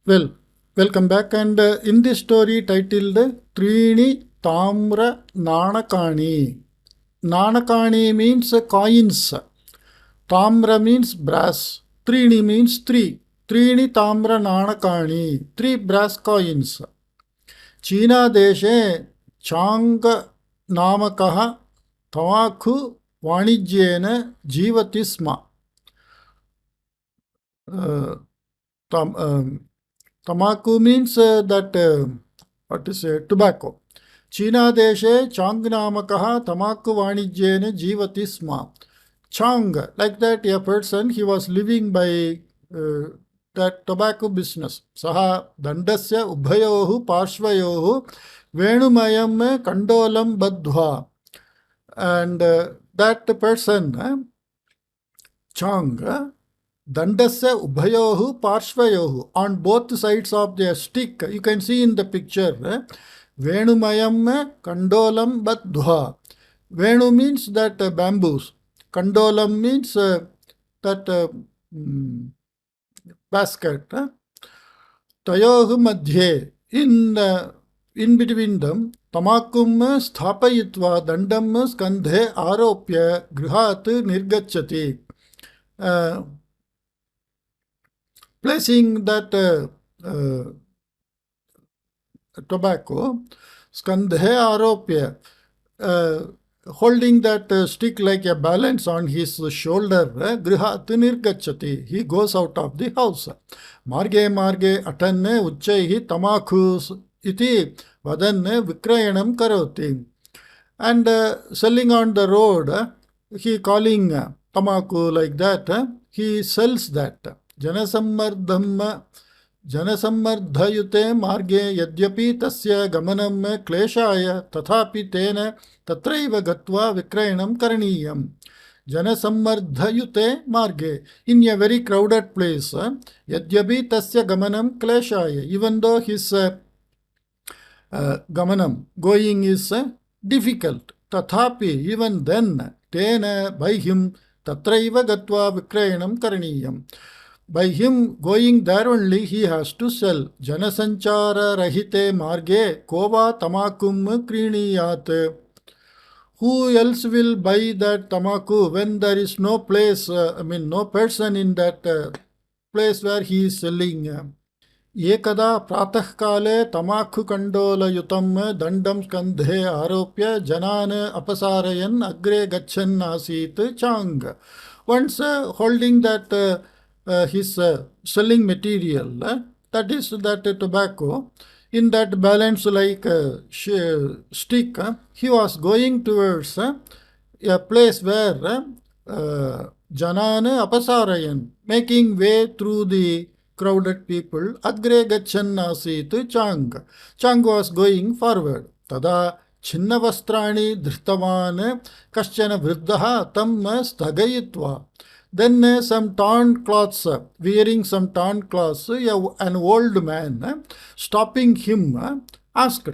Well, welcome back. And in this story titled Trini, Tamra, Nanakani. Nanakani means coins. Tamra means brass. Trini means three. Trini, Tamra, Nanakani. Three brass coins. China deshe Chang नामकः तमाखु वाणिज्येन जीवति स्म. Tamaku means what is tobacco. China deshe Changnamakaha Tamaku Vanijyene Jivati Sma. Chang, like that a person, he was living by that tobacco business. Saha Dandasya Ubhayohu Parshvayohu Venumayam Kandolam Badhva. And that person, Chang, Dandasya Ubhayohu Parshvayohu, on both sides of the stick, you can see in the picture, Venumayam Kandolam Badhva. Venu means that bamboos. Kandolam means that basket. Tayohu Madhye, in between them, Tamakum Sthapayitva Dandam Skandhe Aropya Grihat Nirgachati. Placing that tobacco, skandhe aropya, holding that stick like a balance on his shoulder, grihat nirgachati, he goes out of the house. Marge marge atanne uchchaihi tamakhus iti vadanne vikrayanam karoti. And selling on the road, he calling tamaku like that, he sells that. जनसम्मर्धयुते मार्गे यद्यपि तस्य गमनं क्लेशाय तथापि तेन तत्रैव गत्वा विक्रयणं करणीयम्. जनसम्मर्धयुते मार्गे, in a very crowded place, यद्यपि तस्य गमनं क्लेशाय, even though his gamanam, going is difficult, tathapi, even then, tena, by him, tatraiva gatva vikrayanam karaniyam. By him going there only, he has to sell. Janasanchara rahite marge kova tamakum kriniyat. Who else will buy that tamaku when there is no place, no person in that place where he is selling? Ekada pratah kale tamakhu kandolayutam dandam skandhe aropya janan apasarayan agre gachan asit chang. Once holding that his selling material, that is that tobacco, in that balance like stick, he was going towards a place where janana apasarayan, making way through the crowded people, agre gachan asit chang. Chang was going forward. Tada chinnavastrani dhritavan kaschana vriddaha tam sthagayitva. Then some torn cloths, wearing some torn cloths, an old man, stopping him, asked,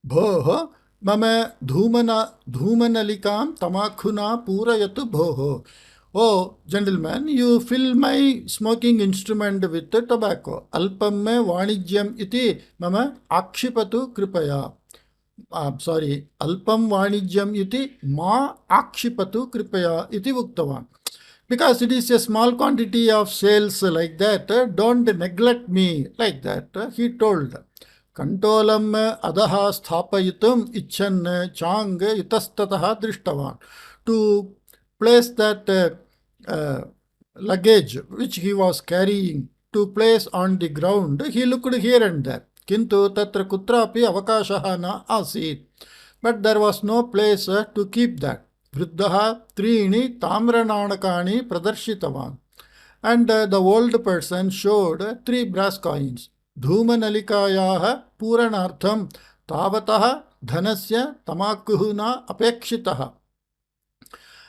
Bhoho, mama dhumanalikam tamakhuna purayatu bhoho. Oh, gentleman, you fill my smoking instrument with tobacco. Alpam vanijyam iti mama akshipatu kripaya. Sorry, alpam vanijyam iti ma akshipatu kripaya iti uktavan. Because it is a small quantity of sales like that, don't neglect me like that, he told. Kantolam adaha sthapayitum icchan chang itastataha drishtavan. To place that luggage which he was carrying, to place on the ground, he looked here and there. Kintu tatra kutrapi avakashaha na asit. But there was no place to keep that. Vriddaha Trini Tamra Nanakani Pradarshitavan. And the old person showed three brass coins. Dhumanalikayaha Puranartham Tavataha Dhanasya Tamakuhuna Apekshitaha.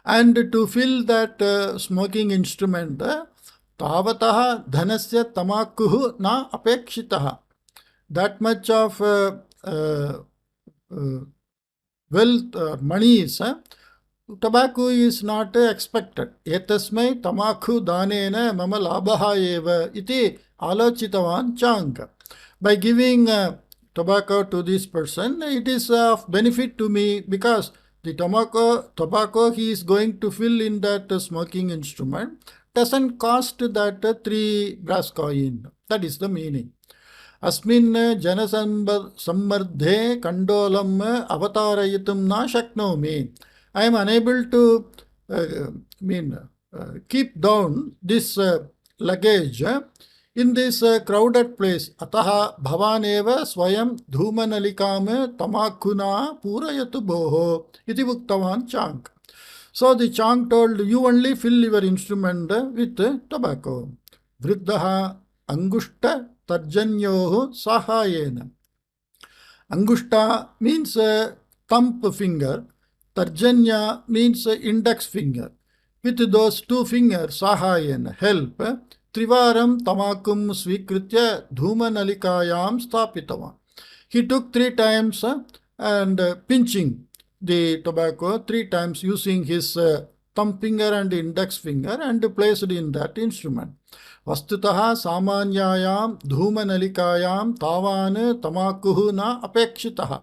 And to fill that smoking instrument, Tavataha Dhanasya Tamakuhu na Apekshitaha. That much of wealth, money is tobacco is not expected. Etasmai tamakhu danena mama labha eva iti alochitavan Chang. By giving tobacco to this person, it is of benefit to me because the tobacco he is going to fill in that smoking instrument doesn't cost that 3 brass coin. That is the meaning. अस्मिन् जनसम्मर्धे कण्डोलम् अवतारयितुं न शक्नोमि. I am unable to keep down this luggage in this crowded place. Ataha bhavan eva swayam dhoomanalikaam tamakhuna purayatu boho iti uktavan Chang. So the Chang told, you only fill your instrument with tobacco. Vriddaha angushta tarjanyoho sahayena. Angushta means thumb finger. Tarjanya means index finger. With those 2 fingers, sahayena, help, trivaram tamakum svikritya dhoomanalikaayam stapitavan. He took 3 times and pinching the tobacco 3 times using his thumb finger and index finger and placed in that instrument. Vastutaha samanyayam dhoomanalikaayam tavan tamakuhu na apekshitaha.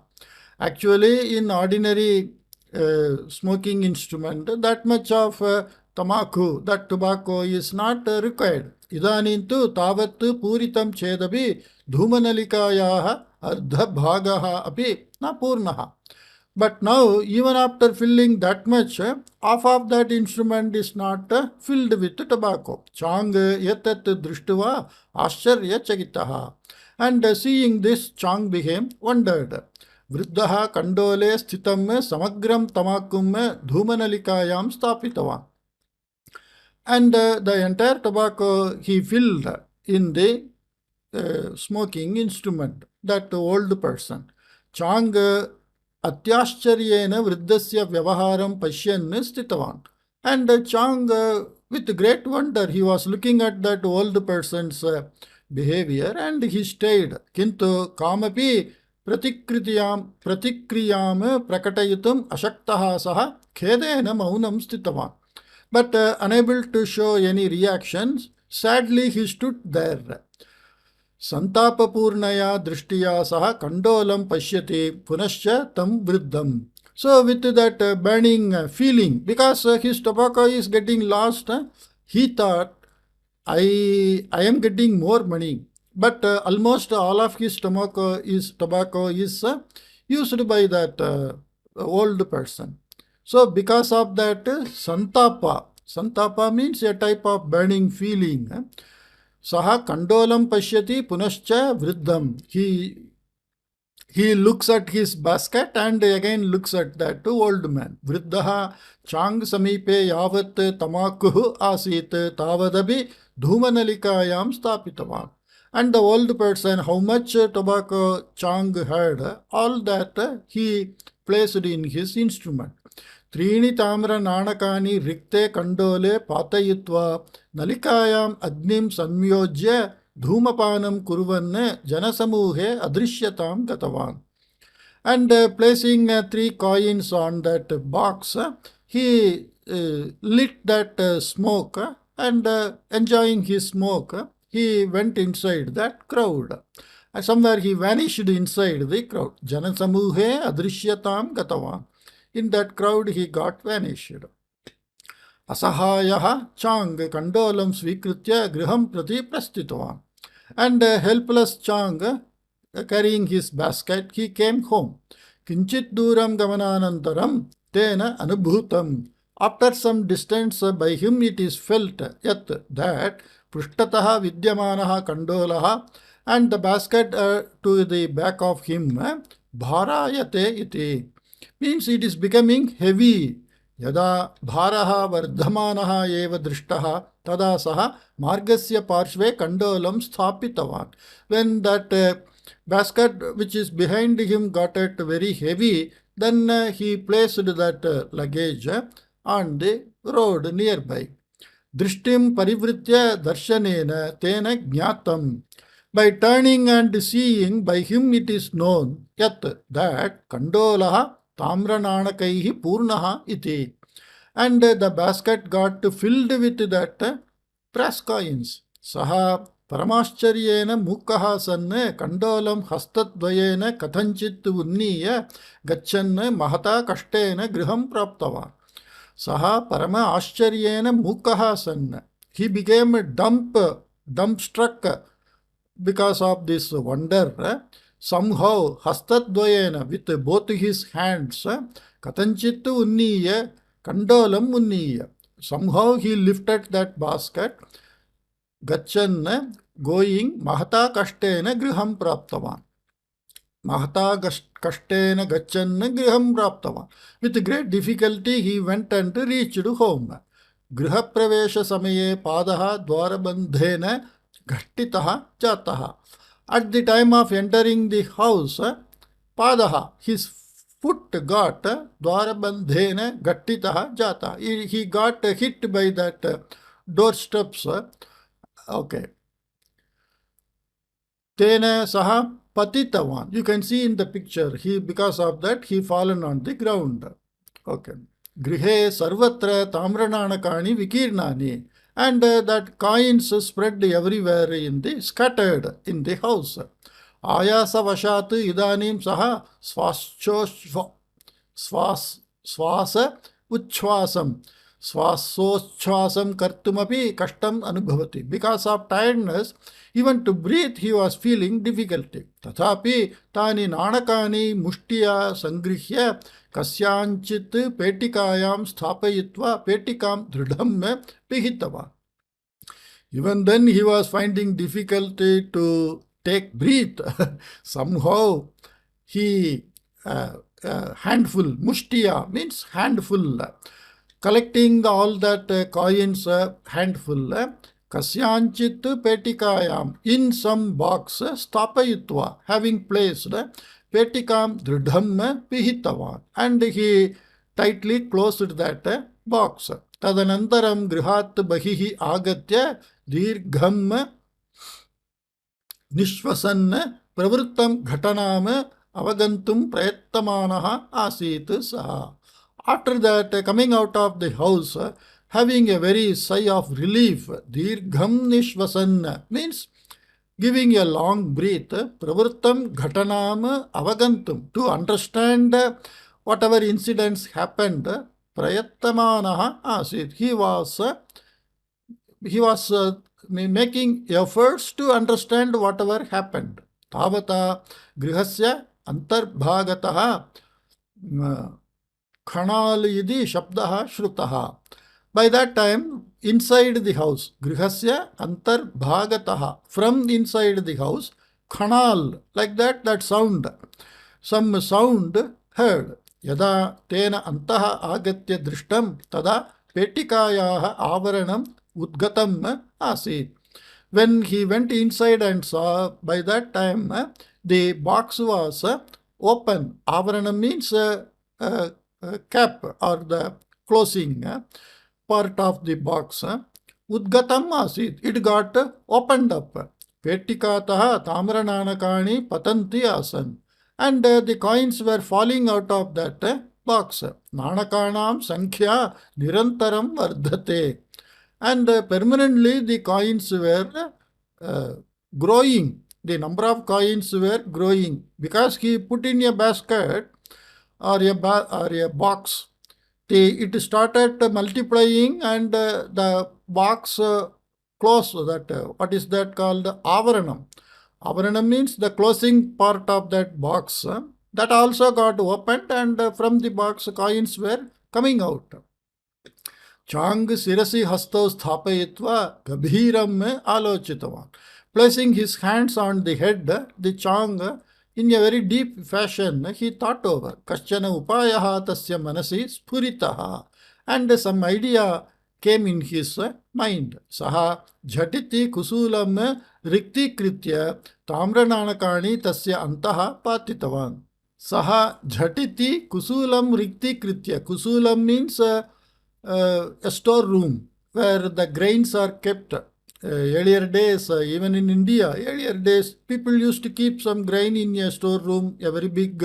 Actually, in ordinary smoking instrument, that much of tamaku, that tobacco is not required. Idanintu tavat puritam chedabi dhoomanalikayaha ardha bhagaha api na purnaha. But now, even after filling that much, half of that instrument is not filled with tobacco. Chang yatat drishtuva ascharya chagitaha. And seeing this, Chang became wondered. Vriddaha kandole sthitam samagram tamakum dhoomanalikaayam stapitavan. And the entire tobacco he filled in the smoking instrument, that old person. Chang Atyashcharyena vriddasya vyavaharam pashyan stitavan. And Chang, with great wonder, he was looking at that old person's behavior and he stayed. Kintu kamapi pratikriyam prakatayitum ashaktaha saha khedena maunam stitavan. But unable to show any reactions, sadly he stood there. Santapapurnaya drishtiya saha kandolam pashyati punascha tam vriddam. So with that burning feeling, because his tobacco is getting lost, he thought, I am getting more money. But almost all of his tobacco is used by that old person. So because of that santapa means a type of burning feeling. Saha kandolam pashyati punascha vriddam. He looks at his basket and again looks at that old man. Vriddaha Chang samipe yavat tamakuhu asit tavadabi dhoomanalikaayam stapitavan. And the old person, how much tobacco Chang had, all that he placed in his instrument. Trini Tamra Nanakani rikte kandole patayitva nalikayam agnim samyojya dhoomapanam kuruvanne janasamuhe adrishyatam gatavan. And placing 3 coins on that box, he lit that smoke and enjoying his smoke, he went inside that crowd. Somewhere he vanished inside the crowd. Janasamuhe adrishyatam gatavan. In that crowd he got vanished. Asahayaha Chang kandolam svikritya griham prati prastitavan. And helpless Chang, carrying his basket, he came home. Kinchit duram gamananantaram tena anubhutam. After some distance by him it is felt yet that pushtataha vidyamanaha kandolaha and the basket to the back of him bharayate iti. Means it is becoming heavy. Yada bharaha vardhamanaha eva drishtaha tada saha margasya parshve kandolam sthapitavan. When that basket which is behind him got it very heavy, then he placed that luggage on the road nearby. Drishtim parivritya darshanena tena jnatam. By turning and seeing, by him it is known yet that kandolaha Tamra Nanakaihi Purnaha iti. and the basket got filled with that brass coins. Saha Paramashcharyena Mukkaha Sanne Kandolam Hastadvayena Kathanchit Unniya Gachanne Mahata Kashtena Griham Praptava. Saha Parama Ashcharyena Mukkaha Sanne. He became dumbstruck because of this wonder. Somehow Hastadvayena, with both his hands, Katanchit Unniya Kandolam Unniya. Somehow he lifted that basket. Gachan, going, Mahata Kashtena Griham Praptavan. Mahata Kashtena Gachan Griham Praptavan. With great difficulty he went and reached home. Griha Pravesha Samaye Padaha Dwarabandhena Gashtitaha Jataha. At the time of entering the house, Padaha, his foot got Dwarabandhena Gattitaha Jata. He got hit by that doorsteps. Okay. Tena saha patitavan. You can see in the picture, because of that, he fallen on the ground. Okay. Grihe sarvatra Tamra Nanakani vikirnani. And that coins spread everywhere scattered in the house. Ayasa vashat idanim saha swasa uchvasam. Swasochvasam kartumapi kashtam anubhavati. Because of tiredness, even to breathe he was feeling difficulty. Tathapi tani nanakani mushtiya sangrihya kasyanchit petikayam sthapayitva petikam dridham pihitava. Even then he was finding difficulty to take breath. Somehow he handful, mushtiya means handful. Collecting all that coins handful, kasyanchit petikayam, in some box, stapayitva, having placed petikam dridham pihitavan, and he tightly closed that box. Tadanantaram grihat bahihi agatya dirgham nishvasan pravrittam ghatanam avagantum prayattamanaha asit saha. After that, coming out of the house, having a very sigh of relief, dirgham nishvasan means giving a long breath, pravrittam ghatanam avagantum, to understand whatever incidents happened, prayattamanaha asit. He was making efforts to understand whatever happened. Tavata grihasya antarbhagataha Khanal yidi shabdaha shrutaha. By that time, inside the house, grihasya antarbhagataha, from inside the house, khanal, like that sound, some sound heard. Yada tena antaha agatya drishtam tada petikayaha avaranam udgatam asit. When he went inside and saw, by that time the box was open. Avaranam means cap or the closing part of the box. Udgatam asit. It got opened up. Petikataha Tamra Nanakani patanti asan. And the coins were falling out of that box. Nanakanam sankhya nirantaram vardhate. And permanently the coins were growing. The number of coins were growing. Because he put in a basket or a box, it started multiplying, and the box closed. That what is that called? Avaranam. Avaranam means the closing part of that box. That also got opened, and from the box coins were coming out. Chang sirasi hasto sthapayitva gabhiram alochitavan. Placing his hands on the head, the Chang, in a very deep fashion, he thought over. Kaschana upayaha tasya manasi spuritaha. And some idea came in his mind. Saha jhatiti kusulam rikti kritya tamra nanakani tasya antaha patitavan. Saha jhatiti kusulam rikti kritya. Kusulam means a storeroom where the grains are kept. Earlier days, even in India, earlier days, people used to keep some grain in a storeroom. A very big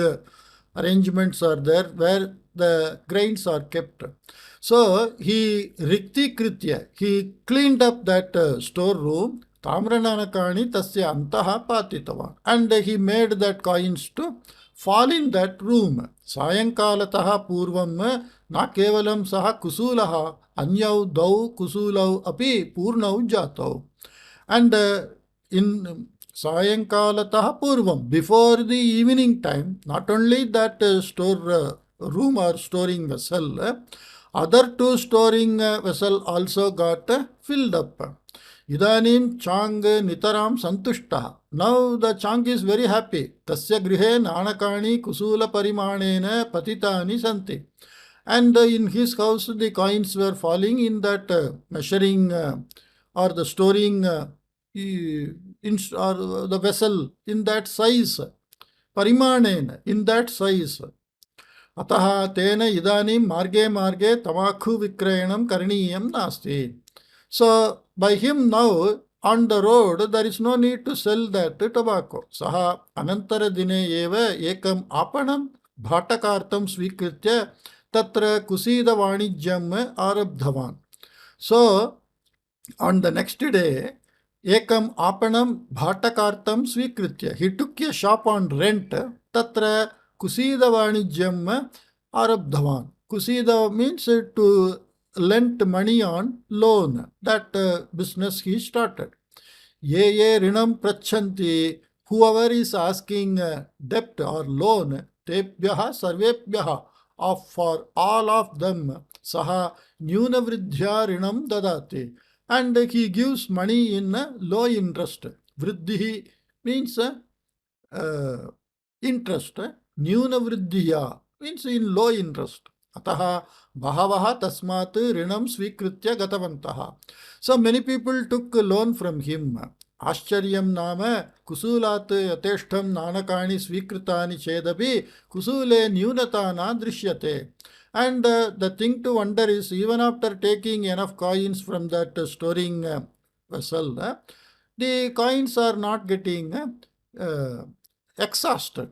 arrangements are there where the grains are kept. So he rikti kritya, he cleaned up that storeroom. Tamra Nanakani tasya antaha patitavan. And he made that coins to fall in that room. Sayankalataha purvam na kevalam saha kusulaha anyau dau kusulau api purnau jatau. And in Sayankalatah Purvam, before the evening time, not only that store room or storing vessel, other two storing vessel also got filled up. Idanim Chang Nitaram Santushta. Now the Chang is very happy. Tasya Grihe Nanakani Kusula Parimanena Patitani Santi. And in his house the coins were falling in that measuring or the storing or the vessel in that size. Parimanena, in that size. Ataha tena idanim marge marge tamakhu vikrayanam karaniyam nasti. So by him now on the road there is no need to sell that tobacco. Saha anantara dine eva ekam apanam bhatakartam svikritya tatra kusida vanijyam arabdhavan. So on the next day, ekam apanam bhatakartam svikritya, he took a shop on rent. Tatra kusida vanijyam arabdhavan. Kusida means to lend money on loan. That business he started. Ye ye rinam prachanti, whoever is asking debt or loan, tebhyaha sarvebhyaha, of for all of them, saha nyuna vridhya rinam dadati. And he gives money in low interest. Vriddhi means interest. Nyuna vridhiya means in low interest. Ataha bahavaha tasmat rinam svikritya gatavantaha. So many people took a loan from him. Ascharyam nama kusulat yateshtham nanakani svikritani chedapi kusule nyunatana drishyate. And the thing to wonder is, even after taking enough coins from that storing vessel, the coins are not getting exhausted.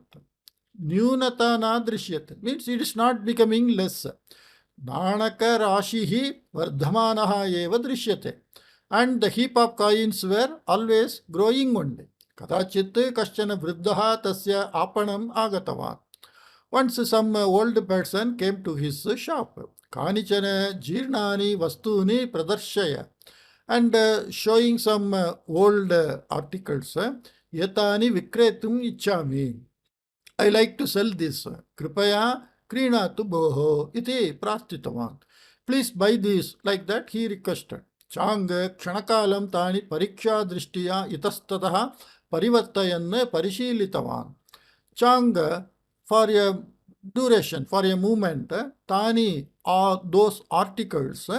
Nyunata na drishyate means it is not becoming less. Nanaka rashihi vardhamanaha eva drishyate. And the heap of coins were always growing only. Kadachit kaschana vriddhaha tasya apanam agatavan. Once some old person came to his shop. Kanichana jirnani vastuni pradarshaya. And showing some old articles. Yatani vikretum ichami. I like to sell this. Kripaya krinatu boho iti prastitavan. Please buy this. Like that he requested. Chang kshanakalam tani pariksha drishtiya itastataha parivartayan parishilitavan. Chang, for a duration, for a moment, tani are those articles,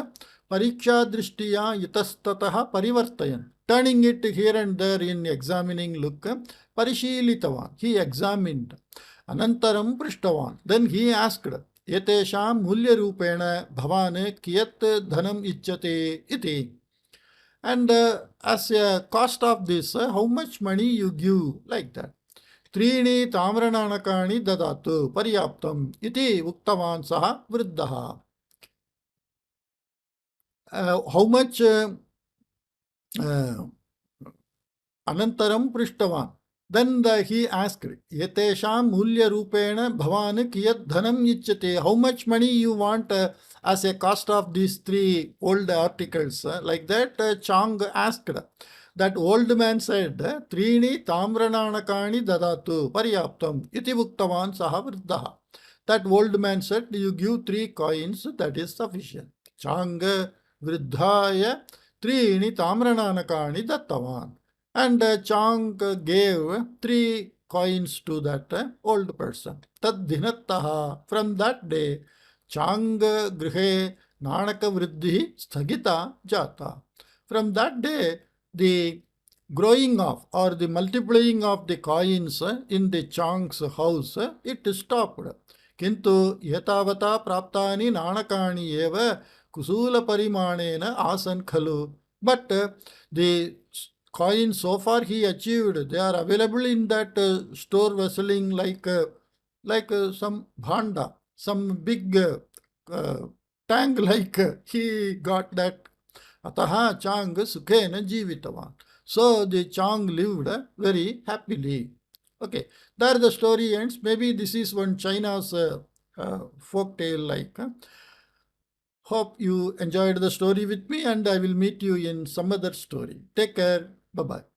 pariksha drishtiya itastataha parivartayan, turning it here and there in examining look, parishilitavan, he examined. Anantaram prishtavan, then he asked, etesham mulya rupena bhavane kiyat dhanam ichyate iti. And as a cost of this, how much money you give, like that. Trini Tamra Nanakani dadatu paryaptam iti uktavan saha vriddaha. How much anantaram prishtavan. Then he asked, yetesham mulya rupena bhavan kiyat dhanam ichyate. How much money you want as a cost of these three old articles? Like that Chang asked. That old man said, Trini Tamrananakani dadatu paryaptam iti uktavan saha vriddaha. That old man said, you give 3 coins, that is sufficient. Chang vriddhaya Trini Tamrananakani dattavan. And Chang gave 3 coins to that old person. Tad dhinattaha. From that day, Chang grihe nanaka vriddhi sthagita jata. From that day, the growing of or the multiplying of the coins in the Chang's house, it stopped. Kintu yatavata praptani nanakani eva kusula parimanena asan khalu. But the coins so far he achieved, they are available in that store vesseling like some bhanda, some big tang like he got that. Ataha Chang Sukhena Jivitavan. So the Chang lived very happily. Okay, there the story ends. Maybe this is one China's folk tale like. Hope you enjoyed the story with me, and I will meet you in some other story. Take care. Bye bye.